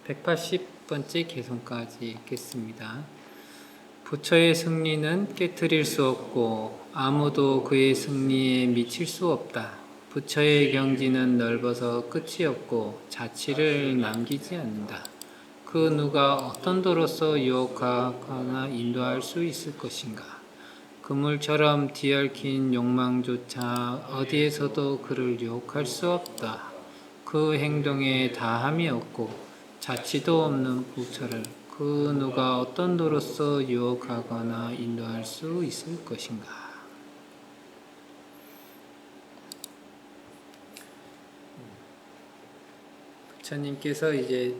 180번째 개성까지 읽겠습니다. 부처의 승리는 깨트릴 수 없고 아무도 그의 승리에 미칠 수 없다. 부처의 경지는 넓어서 끝이 없고 자취를 남기지 않는다. 그 누가 어떤 도로서 유혹하거나 인도할 수 있을 것인가? 그물처럼 뒤얽힌 욕망조차 어디에서도 그를 유혹할 수 없다. 그 행동에 다함이 없고 자취도 없는 부처를 그 누가 어떤 도로서 유혹하거나 인도할 수 있을 것인가? 부처님께서 이제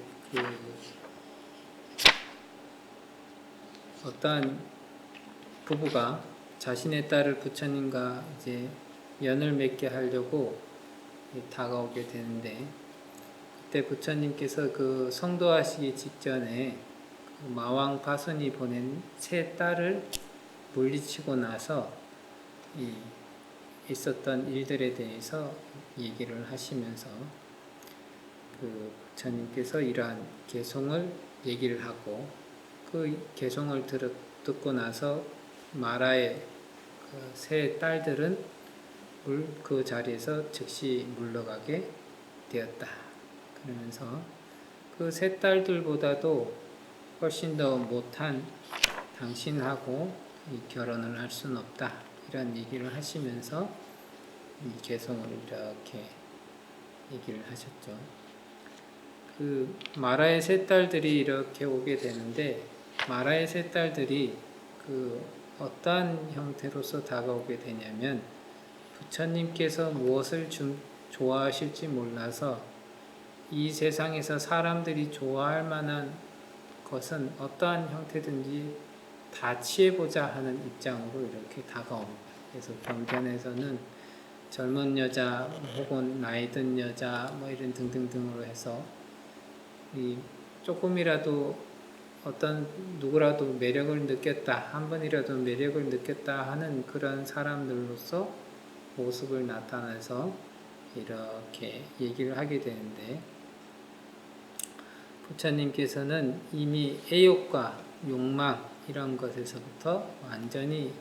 어떠한 부부가 자신의 딸을 부처님과 이제 연을 맺게 하려고 다가오게 되는데, 그때 부처님께서 그 성도하시기 직전에 그 마왕 바순이 보낸 세 딸을 물리치고 나서 있었던 일들에 대해서 얘기를 하시면서 그 부처님께서 이러한 개송을 얘기를 하고, 그 개송을 듣고 나서 마라의 그 세 딸들은 그 자리에서 즉시 물러가게 되었다. 그러면서 그 세 딸들보다도 훨씬 더 못한 당신하고 결혼을 할 수는 없다. 이런 얘기를 하시면서 이 개성을 이렇게 얘기를 하셨죠. 그 마라의 세 딸들이 이렇게 오게 되는데, 마라의 세 딸들이 그 어떠한 형태로서 다가오게 되냐면, 부처님께서 무엇을 좋아하실지 몰라서 이 세상에서 사람들이 좋아할 만한 것은 어떠한 형태든지 다 취해보자 하는 입장으로 이렇게 다가옵니다. 그래서 경전에서는 젊은 여자 혹은 나이 든 여자 뭐 이런 등등등으로 해서 이 조금이라도 어떤 누구라도 매력을 느꼈다, 한 번이라도 매력을 느꼈다 하는 그런 사람들로서 모습을 나타내서 이렇게 얘기를 하게 되는데, 부처님께서는 이미 애욕과 욕망 이런 것에서부터 완전히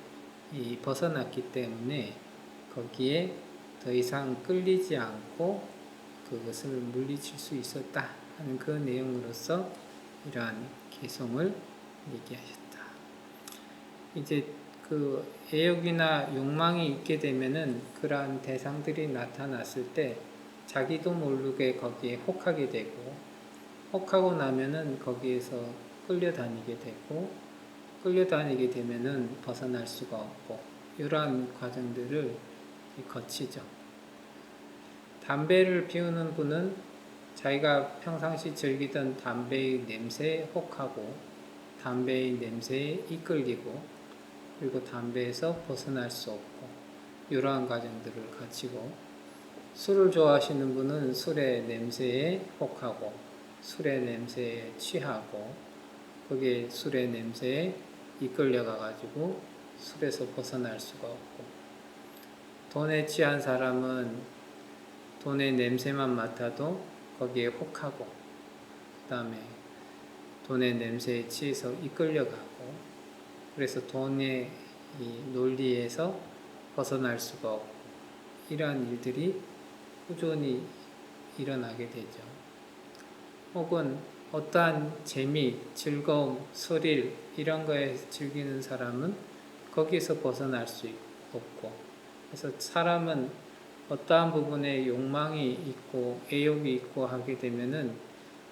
벗어났기 때문에 거기에 더 이상 끌리지 않고 그것을 물리칠 수 있었다 하는 그 내용으로서 이러한 개송을 얘기하셨다. 이제 그 애욕이나 욕망이 있게 되면은 그러한 대상들이 나타났을 때 자기도 모르게 거기에 혹하게 되고, 혹하고 나면은 거기에서 끌려다니게 되고, 끌려다니게 되면은 벗어날 수가 없고, 이러한 과정들을 거치죠. 담배를 피우는 분은 자기가 평상시 즐기던 담배의 냄새에 혹하고, 담배의 냄새에 이끌리고, 그리고 담배에서 벗어날 수 없고, 이러한 과정들을 거치고, 술을 좋아하시는 분은 술의 냄새에 혹하고, 술의 냄새에 취하고, 거기에 술의 냄새에 이끌려가가지고 술에서 벗어날 수가 없고, 돈에 취한 사람은 돈의 냄새만 맡아도 거기에 혹하고, 그 다음에 돈의 냄새에 취해서 이끌려가고, 그래서 돈의 이 논리에서 벗어날 수가 없고, 이러한 일들이 꾸준히 일어나게 되죠. 혹은 어떠한 재미, 즐거움, 스릴 이런 거에 즐기는 사람은 거기에서 벗어날 수 없고, 그래서 사람은 어떠한 부분에 욕망이 있고 애욕이 있고 하게 되면은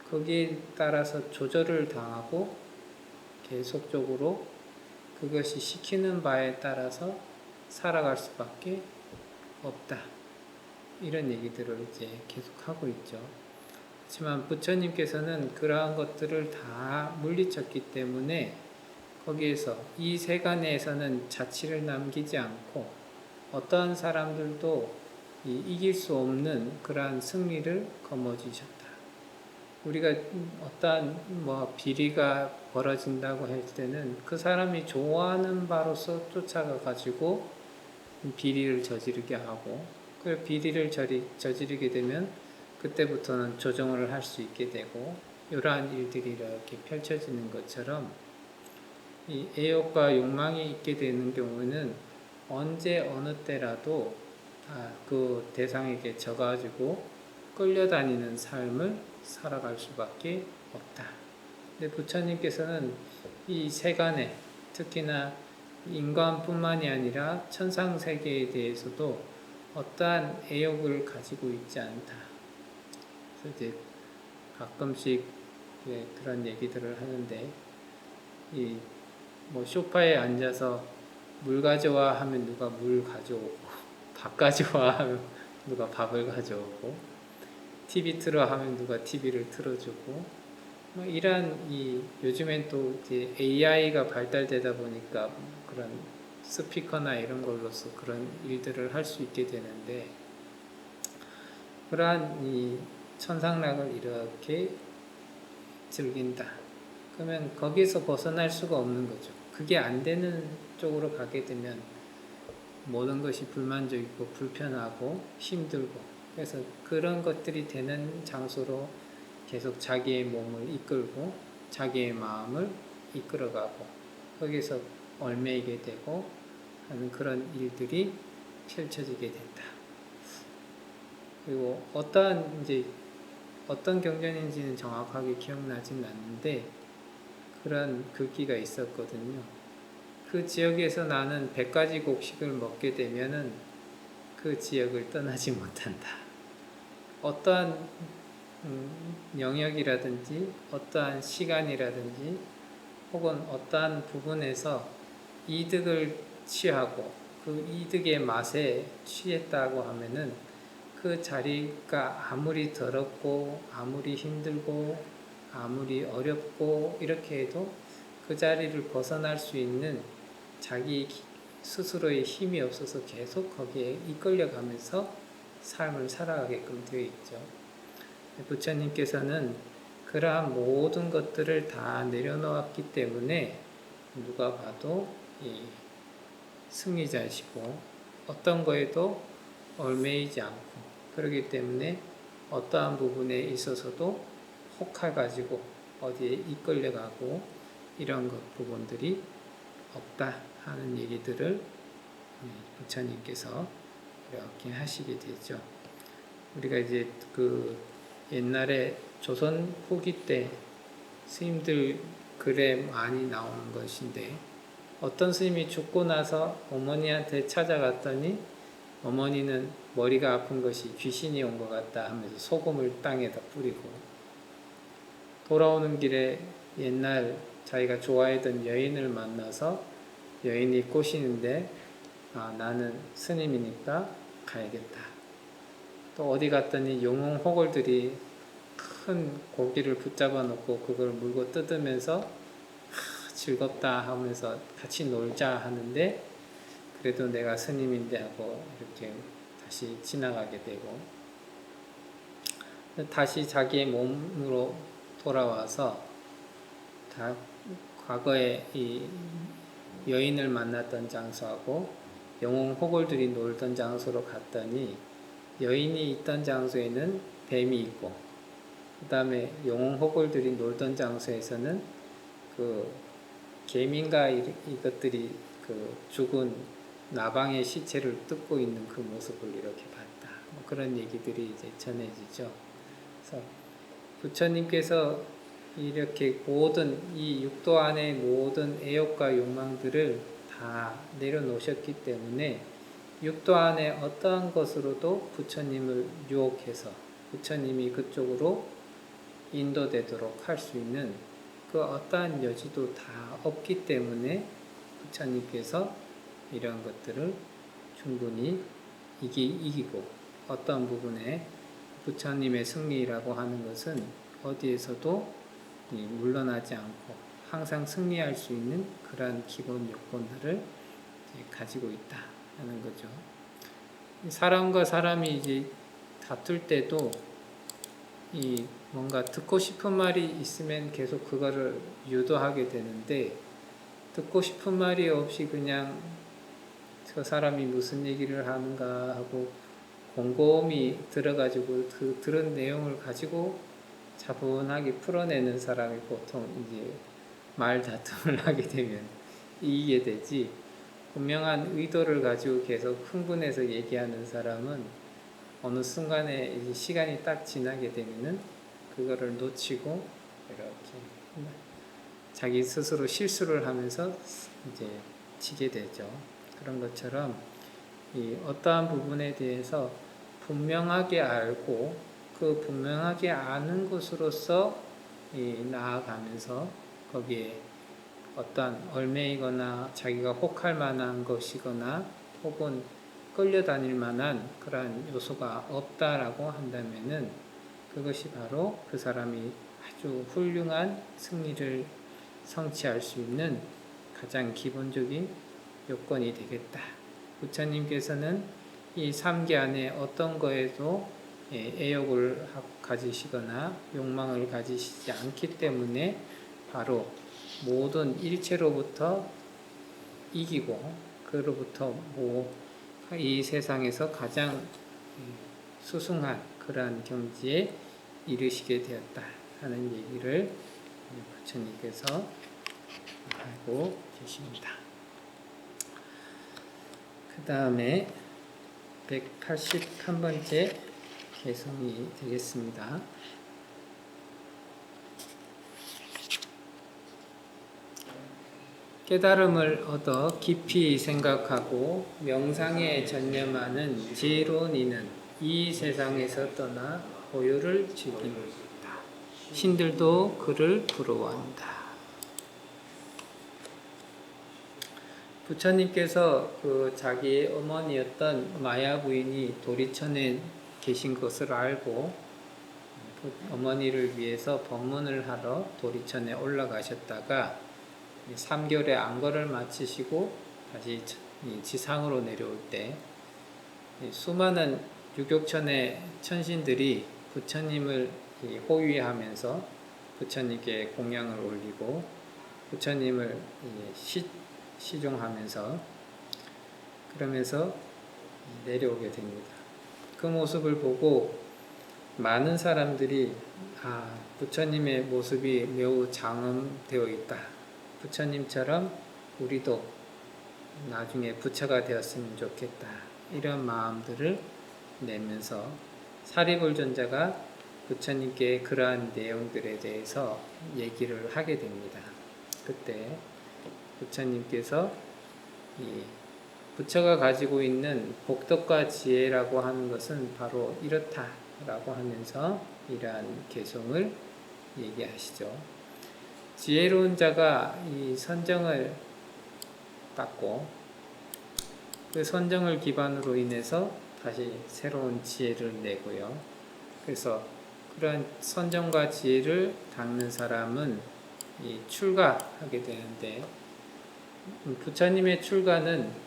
거기에 따라서 조절을 당하고 계속적으로 그것이 시키는 바에 따라서 살아갈 수밖에 없다. 이런 얘기들을 이제 계속하고 있죠. 하지만 부처님께서는 그러한 것들을 다 물리쳤기 때문에 거기에서 이 세간에서는 자취를 남기지 않고 어떠한 사람들도 이길 수 없는 그러한 승리를 거머쥐셨다. 우리가 어떠한 비리가 벌어진다고 할 때는 그 사람이 좋아하는 바로서 쫓아가 가지고 비리를 저지르게 하고, 그 비리를 저지르게 되면 그때부터는 조정을 할 수 있게 되고, 이러한 일들이 이렇게 펼쳐지는 것처럼 이 애욕과 욕망이 있게 되는 경우는 언제 어느 때라도 그 대상에게 져가지고 끌려다니는 삶을 살아갈 수밖에 없다. 근데 부처님께서는 이 세간에 특히나 인간뿐만이 아니라 천상 세계에 대해서도 어떠한 애욕을 가지고 있지 않다. 그래서 이제 가끔씩 그런 얘기들을 하는데 이 뭐 소파에 앉아서 물 가져와 하면 누가 물 가져오고 밥 가져와 하면 누가 밥을 가져오고 TV 틀어 하면 누가 TV를 틀어주고 뭐 이러한 요즘엔 또 이제 AI가 발달되다 보니까 그런 스피커나 이런 걸로서 그런 일들을 할 수 있게 되는데 그러한 이 천상락을 이렇게 즐긴다. 그러면 거기서 벗어날 수가 없는 거죠. 그게 안 되는 쪽으로 가게 되면 모든 것이 불만족이고 불편하고 힘들고 그래서 그런 것들이 되는 장소로 계속 자기의 몸을 이끌고 자기의 마음을 이끌어가고 거기서 얽매이게 되고 하는 그런 일들이 펼쳐지게 된다. 그리고 어떤 경전인지는 정확하게 기억나진 않는데 그런 글귀가 있었거든요. 그 지역에서 나는 100가지 곡식을 먹게 되면은 그 지역을 떠나지 못한다. 어떠한 영역이라든지 어떠한 시간이라든지 혹은 어떠한 부분에서 이득을 취하고 그 이득의 맛에 취했다고 하면은 그 자리가 아무리 더럽고 아무리 힘들고 아무리 어렵고 이렇게 해도 그 자리를 벗어날 수 있는 자기 스스로의 힘이 없어서 계속 거기에 이끌려가면서 삶을 살아가게끔 되어 있죠. 부처님께서는 그러한 모든 것들을 다 내려놓았기 때문에 누가 봐도 승리자시고 어떤 거에도 얽매이지 않고 그렇기 때문에 어떠한 부분에 있어서도 혹해가지고 어디에 이끌려가고 이런 부분들이 없다 하는 얘기들을 부처님께서 이렇게 하시게 되죠. 우리가 이제 그 옛날에 조선 후기 때 스님들 글에 많이 나오는 것인데 어떤 스님이 죽고 나서 어머니한테 찾아갔더니 어머니는 머리가 아픈 것이 귀신이 온 것 같다 하면서 소금을 땅에다 뿌리고 돌아오는 길에 옛날 자기가 좋아했던 여인을 만나서 여인이 꼬시는데 나는 스님이니까 가야겠다. 또 어디 갔더니 용웅 호걸들이 큰 고기를 붙잡아 놓고 그걸 물고 뜯으면서 즐겁다 하면서 같이 놀자 하는데 그래도 내가 스님인데 하고 이렇게 다시 지나가게 되고 다시 자기의 몸으로 돌아와서 과거에 이 여인을 만났던 장소하고 영웅 호걸들이 놀던 장소로 갔더니 여인이 있던 장소에는 뱀이 있고 그 다음에 영웅 호걸들이 놀던 장소에서는 그 개민가 이것들이 그 죽은 나방의 시체를 뜯고 있는 그 모습을 이렇게 봤다. 뭐 그런 얘기들이 이제 전해지죠. 그래서 부처님께서 이렇게 모든 이 육도 안의 모든 애욕과 욕망들을 다 내려놓으셨기 때문에 육도 안에 어떠한 것으로도 부처님을 유혹해서 부처님이 그쪽으로 인도되도록 할 수 있는 그 어떠한 여지도 다 없기 때문에 부처님께서 이런 것들을 충분히 이기고 어떤 부분에 부처님의 승리라고 하는 것은 어디에서도 물러나지 않고 항상 승리할 수 있는 그러한 기본 요건들을 가지고 있다 하는 거죠. 사람과 사람이 이제 다툴 때도 뭔가 듣고 싶은 말이 있으면 계속 그거를 유도하게 되는데 듣고 싶은 말이 없이 그냥 저 사람이 무슨 얘기를 하는가 하고 곰곰이 들어가지고 그 들은 내용을 가지고 차분하게 풀어내는 사람이 보통 이제 말다툼을 하게 되면 이기게 되지, 분명한 의도를 가지고 계속 흥분해서 얘기하는 사람은 어느 순간에 이제 시간이 딱 지나게 되면은 그거를 놓치고 이렇게 자기 스스로 실수를 하면서 이제 지게 되죠. 그런 것처럼 이 어떠한 부분에 대해서 분명하게 알고 그 분명하게 아는 것으로서 나아가면서 거기에 어떠한 얽매이거나 자기가 혹할 만한 것이거나 혹은 끌려다닐 만한 그러한 요소가 없다라고 한다면은 그것이 바로 그 사람이 아주 훌륭한 승리를 성취할 수 있는 가장 기본적인 요건이 되겠다. 부처님께서는 이 3계 안에 어떤 거에도 애욕을 가지시거나 욕망을 가지시지 않기 때문에 바로 모든 일체로부터 이기고 그로부터 이 세상에서 가장 수승한 그러한 경지에 이르시게 되었다 하는 얘기를 부처님께서 하고 계십니다. 그 다음에 181번째 개성이 되겠습니다. 깨달음을 얻어 깊이 생각하고 명상에 전념하는 지혜로운 이는 이 세상에서 떠나 고요를 즐깁니다. 신들도 그를 부러워한다. 부처님께서 그 자기 어머니였던 마야 부인이 도리천에 계신 것을 알고 어머니를 위해서 법문을 하러 도리천에 올라가셨다가 3개월의 안거를 마치시고 다시 지상으로 내려올 때 수많은 유격천의 천신들이 부처님을 호위하면서 부처님께 공양을 올리고 부처님을 시종하면서 그러면서 내려오게 됩니다. 그 모습을 보고 많은 사람들이 부처님의 모습이 매우 장엄되어 있다. 부처님처럼 우리도 나중에 부처가 되었으면 좋겠다. 이런 마음들을 내면서 사리불존자가 부처님께 그러한 내용들에 대해서 얘기를 하게 됩니다. 그때 부처님께서 이 부처가 가지고 있는 복덕과 지혜라고 하는 것은 바로 이렇다라고 하면서 이러한 개성을 얘기하시죠. 지혜로운 자가 이 선정을 닦고 그 선정을 기반으로 인해서 다시 새로운 지혜를 내고요. 그래서 그런 선정과 지혜를 닦는 사람은 출가하게 되는데 부처님의 출가는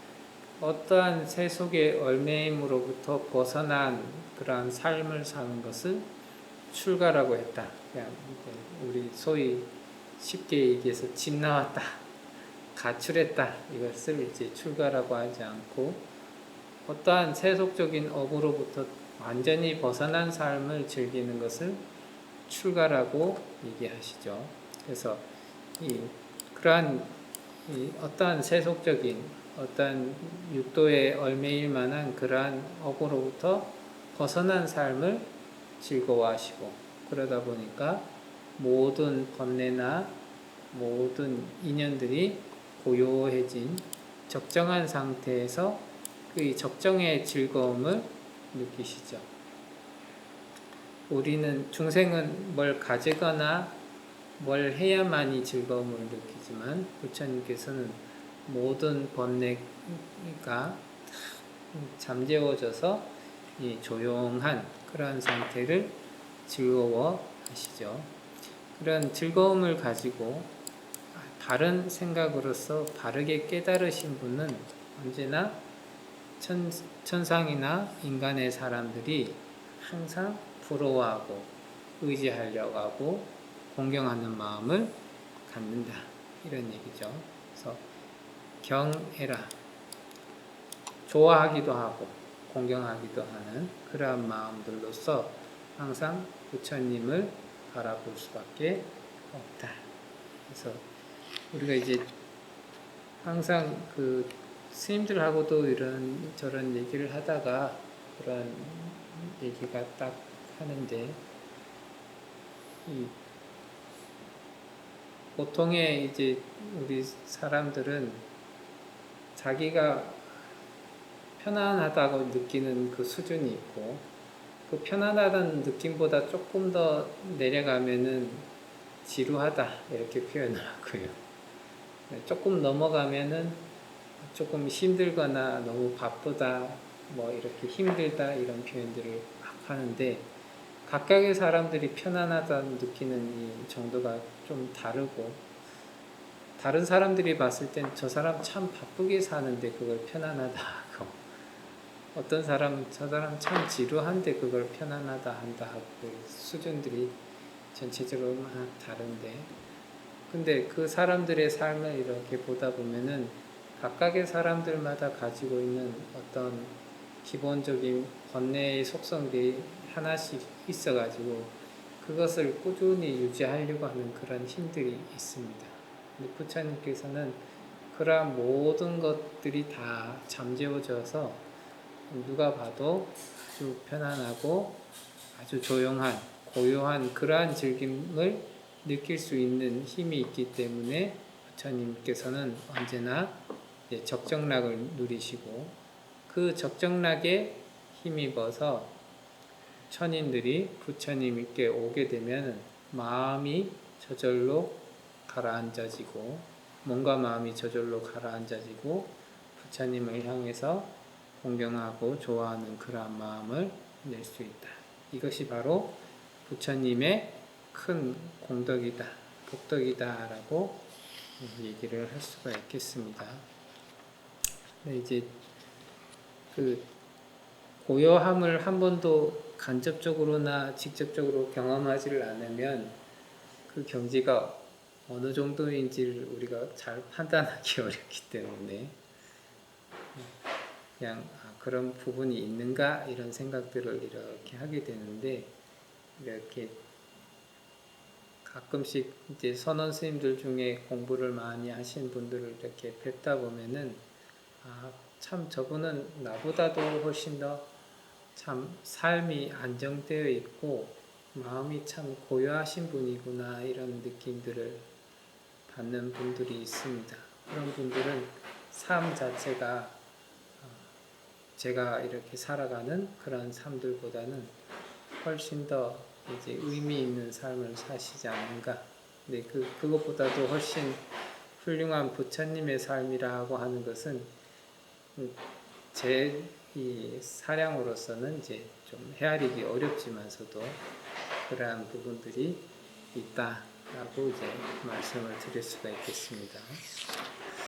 어떠한 세속의 얽매임으로부터 벗어난 그러한 삶을 사는 것을 출가라고 했다. 그냥 우리 소위 쉽게 얘기해서 집 나왔다, 가출했다 이것을 이제 출가라고 하지 않고 어떠한 세속적인 업으로부터 완전히 벗어난 삶을 즐기는 것을 출가라고 얘기하시죠. 그래서 그러한 어떠한 세속적인 어떠한 육도에 얽매일 만한 그러한 업으로부터 벗어난 삶을 즐거워하시고 그러다 보니까 모든 번뇌나 모든 인연들이 고요해진 적정한 상태에서 그 적정의 즐거움을 느끼시죠. 우리는 중생은 뭘 가지거나 뭘 해야만이 즐거움을 느끼지만 부처님께서는 모든 번뇌가 잠재워져서 이 조용한 그런 상태를 즐거워하시죠. 그런 즐거움을 가지고 바른 생각으로서 바르게 깨달으신 분은 언제나 천상이나 인간의 사람들이 항상 부러워하고 의지하려고 하고 공경하는 마음을 갖는다. 이런 얘기죠. 그래서 경애라 좋아하기도 하고 공경하기도 하는 그러한 마음들로서 항상 부처님을 바라볼 수밖에 없다. 그래서 우리가 이제 항상 그 스님들하고도 이런 저런 얘기를 하다가 그런 얘기가 딱 하는데, 이 보통의 이제 우리 사람들은 자기가 편안하다고 느끼는 그 수준이 있고, 그 편안하다는 느낌보다 조금 더 내려가면은 지루하다 이렇게 표현을 하고요. 조금 넘어가면은 조금 힘들거나 너무 바쁘다, 뭐 이렇게 힘들다 이런 표현들을 막 하는데, 각각의 사람들이 편안하다는 느끼는 이 정도가 좀 다르고, 다른 사람들이 봤을 땐 저 사람 참 바쁘게 사는데 그걸 편안하다 하고, 어떤 사람 저 사람 참 지루한데 그걸 편안하다 한다 하고, 수준들이 전체적으로 막 다른데, 근데 그 사람들의 삶을 이렇게 보다 보면은 각각의 사람들마다 가지고 있는 어떤 기본적인 번뇌의 속성들이 하나씩 있어가지고 그것을 꾸준히 유지하려고 하는 그런 힘들이 있습니다. 근데 부처님께서는 그러한 모든 것들이 다 잠재워져서 누가 봐도 아주 편안하고 아주 조용한 고요한 그러한 즐김을 느낄 수 있는 힘이 있기 때문에 부처님께서는 언제나 적정락을 누리시고, 그 적정락에 힘입어서 천인들이 부처님께 오게 되면 마음이 저절로 가라앉아지고, 몸과 마음이 저절로 가라앉아지고 부처님을 향해서 공경하고 좋아하는 그러한 마음을 낼 수 있다. 이것이 바로 부처님의 큰 공덕이다, 복덕이다 라고 얘기를 할 수가 있겠습니다. 근데 이제 그 고요함을 한 번도 간접적으로나 직접적으로 경험하지를 않으면 그 경지가 어느 정도인지를 우리가 잘 판단하기 어렵기 때문에 그냥 그런 부분이 있는가 이런 생각들을 이렇게 하게 되는데, 이렇게 가끔씩 이제 선원 스님들 중에 공부를 많이 하신 분들을 이렇게 뵙다 보면은 참 저분은 나보다도 훨씬 더 참 삶이 안정되어 있고 마음이 참 고요하신 분이구나 이런 느낌들을 받는 분들이 있습니다. 그런 분들은 삶 자체가 제가 이렇게 살아가는 그런 삶들보다는 훨씬 더 이제 의미 있는 삶을 사시지 않는가. 근데 그것보다도 훨씬 훌륭한 부처님의 삶이라고 하는 것은 제 이 사량으로서는 이제 좀 헤아리기 어렵지만서도 그러한 부분들이 있다라고 이제 말씀을 드릴 수가 있겠습니다.